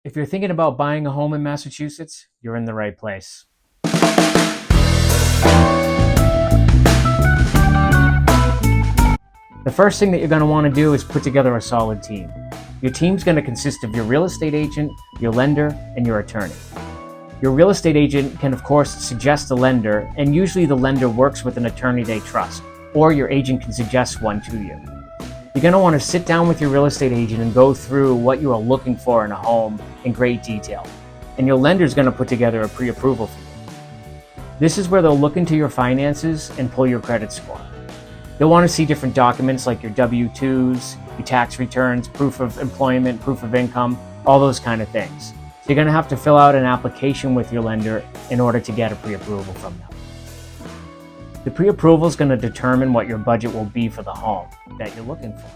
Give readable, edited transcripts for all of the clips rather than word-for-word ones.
If you're thinking about buying a home in Massachusetts, you're in the right place. The first thing that you're going to want to do is put together a solid team. Your team's going to consist of your real estate agent, your lender, and your attorney. Your real estate agent can, of course, suggest a lender, and usually the lender works with an attorney they trust, or your agent can suggest one to you. You're going to want to sit down with your real estate agent and go through what you are looking for in a home in great detail. And your lender is going to put together a pre-approval for you. This is where they'll look into your finances and pull your credit score. They'll want to see different documents like your W-2s, your tax returns, proof of employment, proof of income, all those kind of things. So you're going to have to fill out an application with your lender in order to get a pre-approval from them. The pre-approval is going to determine what your budget will be for the home that you're looking for.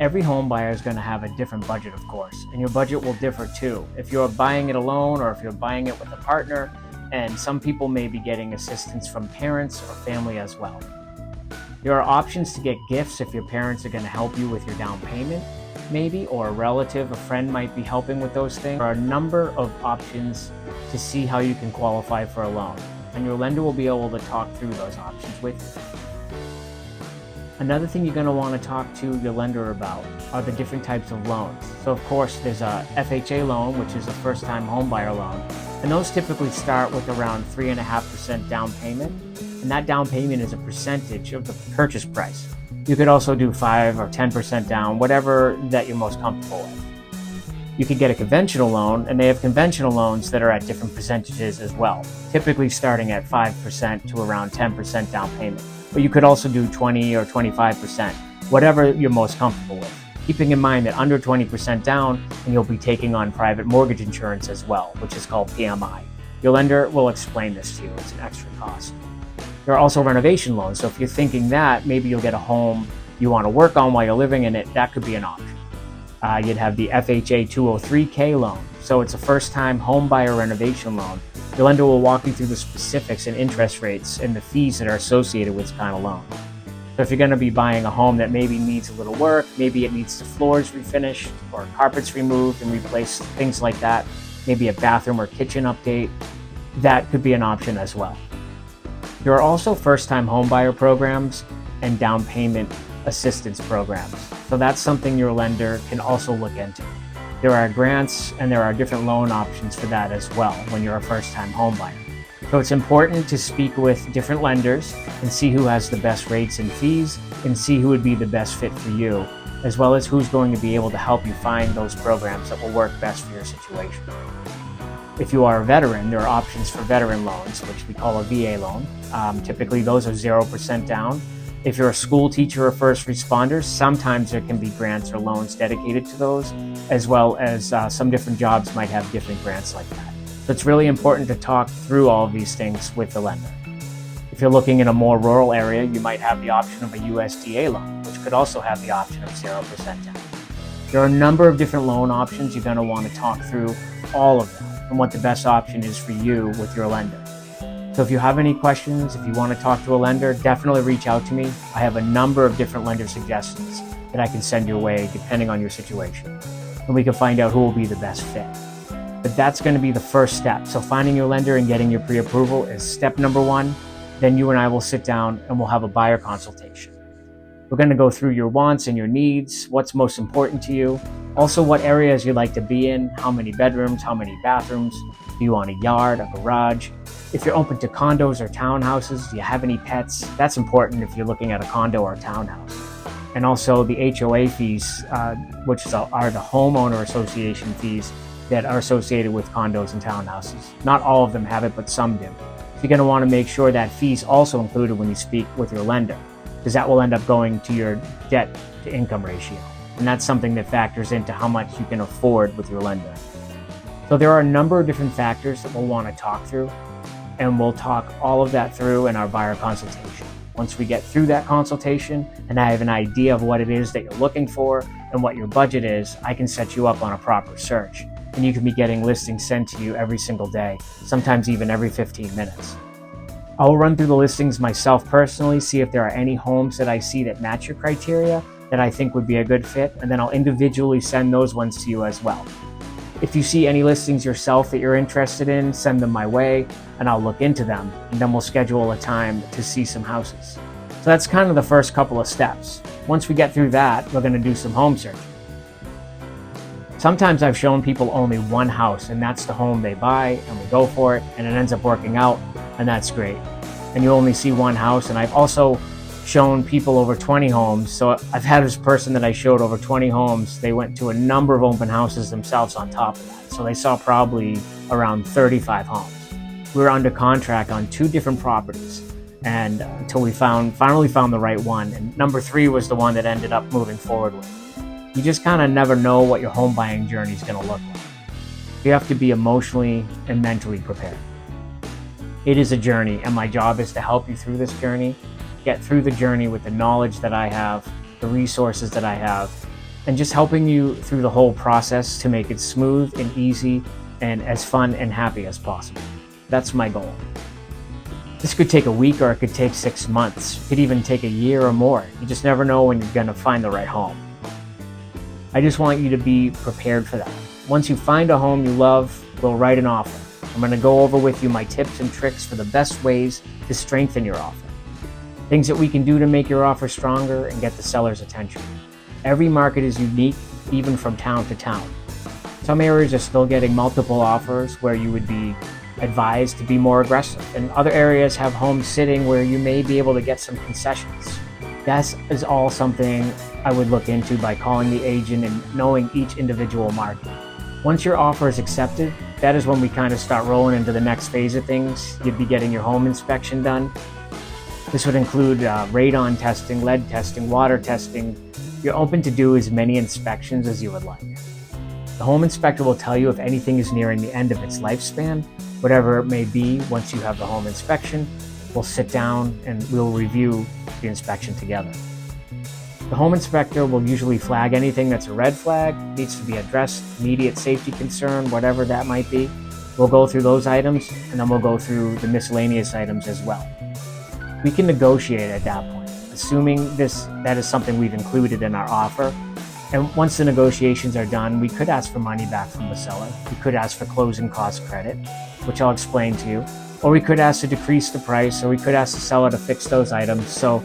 Every home buyer is going to have a different budget, of course, and your budget will differ too. If you're buying it alone or if you're buying it with a partner, and some people may be getting assistance from parents or family as well. There are options to get gifts if your parents are going to help you with your down payment, maybe, or a relative, a friend might be helping with those things. There are a number of options to see how you can qualify for a loan, and your lender will be able to talk through those options with you. Another thing you're going to want to talk to your lender about are the different types of loans. So of course there's a FHA loan, which is a first-time home buyer loan, and those typically start with around 3.5% down payment, and that down payment is a percentage of the purchase price. You could also do 5 or 10% down, whatever that you're most comfortable with. You could get a conventional loan, and they have conventional loans that are at different percentages as well, typically starting at 5% to around 10% down payment. But you could also do 20 or 25%, whatever you're most comfortable with. Keeping in mind that under 20% down, and you'll be taking on private mortgage insurance as well, which is called PMI. Your lender will explain this to you. It's an extra cost. There are also renovation loans, so if you're thinking that maybe you'll get a home you want to work on while you're living in it, that could be an option. You'd have the FHA 203K loan, so it's a first-time home buyer renovation loan. Your lender will walk you through the specifics and interest rates and the fees that are associated with this kind of loan. So if you're going to be buying a home that maybe needs a little work, maybe it needs the floors refinished or carpets removed and replaced, things like that, maybe a bathroom or kitchen update, that could be an option as well. There are also first-time home buyer programs and down payment assistance programs. So that's something your lender can also look into. There are grants and there are different loan options for that as well when you're a first-time home buyer. So it's important to speak with different lenders and see who has the best rates and fees and see who would be the best fit for you, as well as who's going to be able to help you find those programs that will work best for your situation. If you are a veteran, there are options for veteran loans, which we call a VA loan. Typically those are 0% down. If you're a school teacher or first responder, sometimes there can be grants or loans dedicated to those, as well as some different jobs might have different grants like that. So it's really important to talk through all of these things with the lender. If you're looking in a more rural area, you might have the option of a USDA loan, which could also have the option of 0% down. There are a number of different loan options. You're going to want to talk through all of them and what the best option is for you with your lender. So if you have any questions, if you want to talk to a lender, definitely reach out to me. I have a number of different lender suggestions that I can send your way depending on your situation. And we can find out who will be the best fit. But that's going to be the first step. So finding your lender and getting your pre-approval is step number 1. Then you and I will sit down and we'll have a buyer consultation. We're going to go through your wants and your needs, what's most important to you, also what areas you'd like to be in, how many bedrooms, how many bathrooms, do you want a yard, a garage? If you're open to condos or townhouses, do you have any pets? That's important if you're looking at a condo or a townhouse. And also the HOA fees, which are the homeowner association fees that are associated with condos and townhouses. Not all of them have it, but some do. So you're going to want to make sure that fee's also included when you speak with your lender, because that will end up going to your debt to income ratio. And that's something that factors into how much you can afford with your lender. So there are a number of different factors that we'll want to talk through, and we'll talk all of that through in our buyer consultation. Once we get through that consultation and I have an idea of what it is that you're looking for and what your budget is, I can set you up on a proper search. And you can be getting listings sent to you every single day, sometimes even every 15 minutes. I will run through the listings myself personally, see if there are any homes that I see that match your criteria, that I think would be a good fit, and then I'll individually send those ones to you as well. If you see any listings yourself that you're interested in, send them my way and I'll look into them, and then we'll schedule a time to see some houses. So that's kind of the first couple of steps. Once we get through that, we're going to do some home searching. Sometimes I've shown people only one house, and that's the home they buy, and we go for it, and it ends up working out, and that's great. And you only see one house, and I've also shown people over 20 homes. So I've had this person that I showed over 20 homes. They went to a number of open houses themselves on top of that. So they saw probably around 35 homes. We were under contract on 2 different properties, and until we finally found the right one. And number 3 was the one that ended up moving forward with. You just kind of never know what your home buying journey is going to look like. You have to be emotionally and mentally prepared. It is a journey, and my job is to help you through this journey, get through the journey with the knowledge that I have, the resources that I have, and just helping you through the whole process to make it smooth and easy and as fun and happy as possible. That's my goal. This could take a week, or it could take 6 months. It could even take a year or more. You just never know when you're going to find the right home. I just want you to be prepared for that. Once you find a home you love, we'll write an offer. I'm going to go over with you my tips and tricks for the best ways to strengthen your offer. Things that we can do to make your offer stronger and get the seller's attention. Every market is unique, even from town to town. Some areas are still getting multiple offers where you would be advised to be more aggressive, and other areas have homes sitting where you may be able to get some concessions. That is all something I would look into by calling the agent and knowing each individual market. Once your offer is accepted, that is when we kind of start rolling into the next phase of things. You'd be getting your home inspection done. This would include radon testing, lead testing, water testing. You're open to do as many inspections as you would like. The home inspector will tell you if anything is nearing the end of its lifespan, whatever it may be. Once you have the home inspection, we'll sit down and we'll review the inspection together. The home inspector will usually flag anything that's a red flag, needs to be addressed, immediate safety concern, whatever that might be. We'll go through those items, and then we'll go through the miscellaneous items as well. We can negotiate at that point, assuming that is something we've included in our offer. And once the negotiations are done, we could ask for money back from the seller. We could ask for closing cost credit, which I'll explain to you. Or we could ask to decrease the price, or we could ask the seller to fix those items. So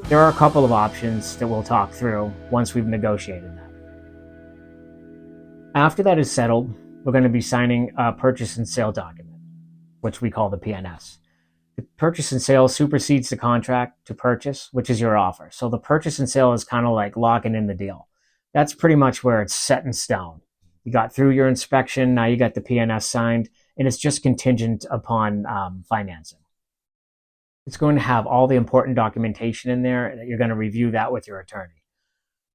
there are a couple of options that we'll talk through once we've negotiated that. After that is settled, we're going to be signing a purchase and sale document, which we call the PNS. The purchase and sale supersedes the contract to purchase, which is your offer. So the purchase and sale is kind of like locking in the deal. That's pretty much where it's set in stone. You got through your inspection, now you got the PNS signed, and it's just contingent upon financing. It's going to have all the important documentation in there, and you're going to review that with your attorney.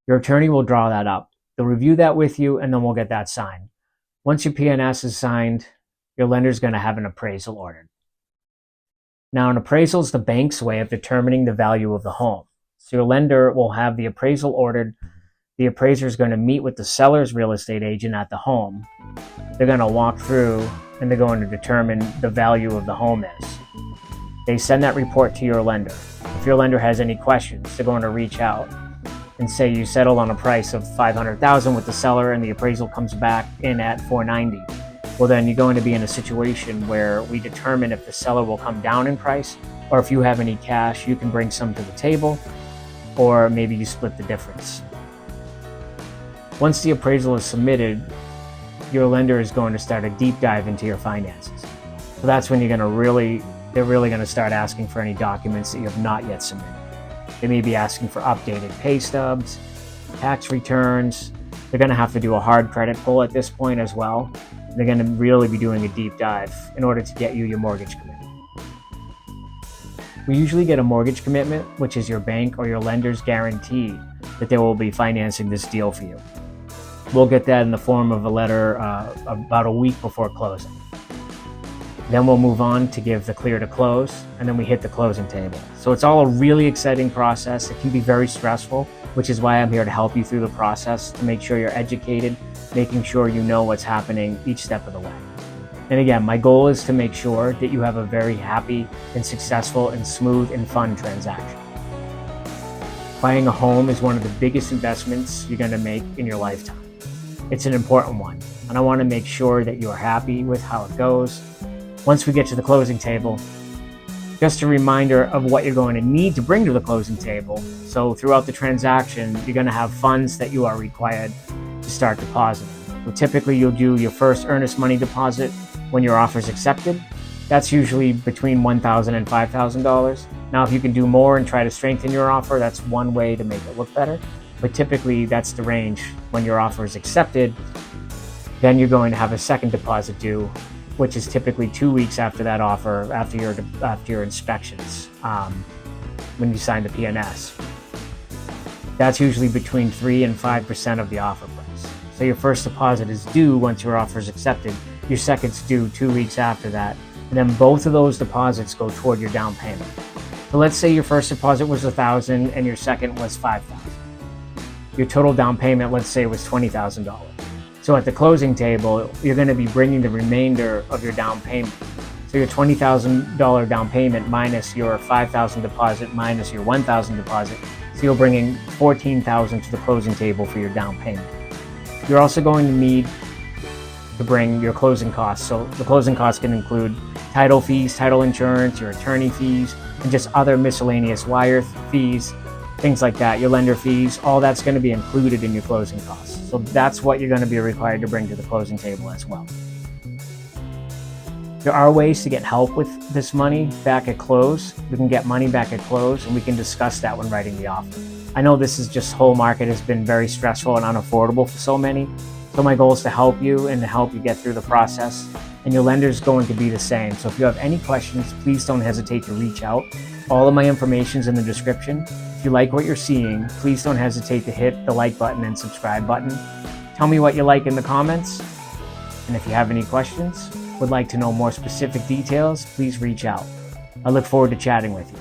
Your attorney will draw that up. They'll review that with you, and then we'll get that signed. Once your PNS is signed, your lender's going to have an appraisal ordered. Now, an appraisal is the bank's way of determining the value of the home. So your lender will have the appraisal ordered. The appraiser is going to meet with the seller's real estate agent at the home. They're going to walk through, and they're going to determine the value of the home is. They send that report to your lender. If your lender has any questions, they're going to reach out and say you settled on a price of $500,000 with the seller, and the appraisal comes back in at $490,000. Well, then you're going to be in a situation where we determine if the seller will come down in price, or if you have any cash, you can bring some to the table, or maybe you split the difference. Once the appraisal is submitted, your lender is going to start a deep dive into your finances. So that's when they're really going to start asking for any documents that you have not yet submitted. They may be asking for updated pay stubs, tax returns. They're going to have to do a hard credit pull at this point as well. They're going to really be doing a deep dive in order to get you your mortgage commitment. We usually get a mortgage commitment, which is your bank or your lender's guarantee that they will be financing this deal for you. We'll get that in the form of a letter about a week before closing. Then we'll move on to give the clear to close, and then we hit the closing table. So it's all a really exciting process. It can be very stressful, which is why I'm here to help you through the process, to make sure you're educated, making sure you know what's happening each step of the way. And again, my goal is to make sure that you have a very happy and successful and smooth and fun transaction. Buying a home is one of the biggest investments you're going to make in your lifetime. It's an important one, and I want to make sure that you are happy with how it goes. Once we get to the closing table, just a reminder of what you're going to need to bring to the closing table. So throughout the transaction, you're going to have funds that you are required to start depositing. So typically, you'll do your first earnest money deposit when your offer is accepted. That's usually between $1,000 and $5,000. Now, if you can do more and try to strengthen your offer, that's one way to make it look better. But typically, that's the range when your offer is accepted. Then you're going to have a second deposit due, which is typically 2 weeks after that offer, after your inspections, when you sign the PNS. That's usually between 3 and 5% of the offer price. So your first deposit is due once your offer is accepted. Your second's due 2 weeks after that. And then both of those deposits go toward your down payment. So let's say your first deposit was $1,000 and your second was $5,000. Your total down payment, let's say, was $20,000. So at the closing table, you're going to be bringing the remainder of your down payment. So your $20,000 down payment minus your $5,000 deposit minus your $1,000 deposit. So you're bringing $14,000 to the closing table for your down payment. You're also going to need to bring your closing costs. So the closing costs can include title fees, title insurance, your attorney fees, and just other miscellaneous wire fees, things like that, your lender fees, all that's going to be included in your closing costs. So that's what you're going to be required to bring to the closing table as well. There are ways to get help with this money back at close. We can get money back at close, and we can discuss that when writing the offer. I know this whole market has been very stressful and unaffordable for so many. So my goal is to help you and to help you get through the process. And your lender is going to be the same. So if you have any questions, please don't hesitate to reach out. All of my information is in the description. If you like what you're seeing, please don't hesitate to hit the like button and subscribe button. Tell me what you like in the comments. And if you have any questions, would like to know more specific details, please reach out. I look forward to chatting with you.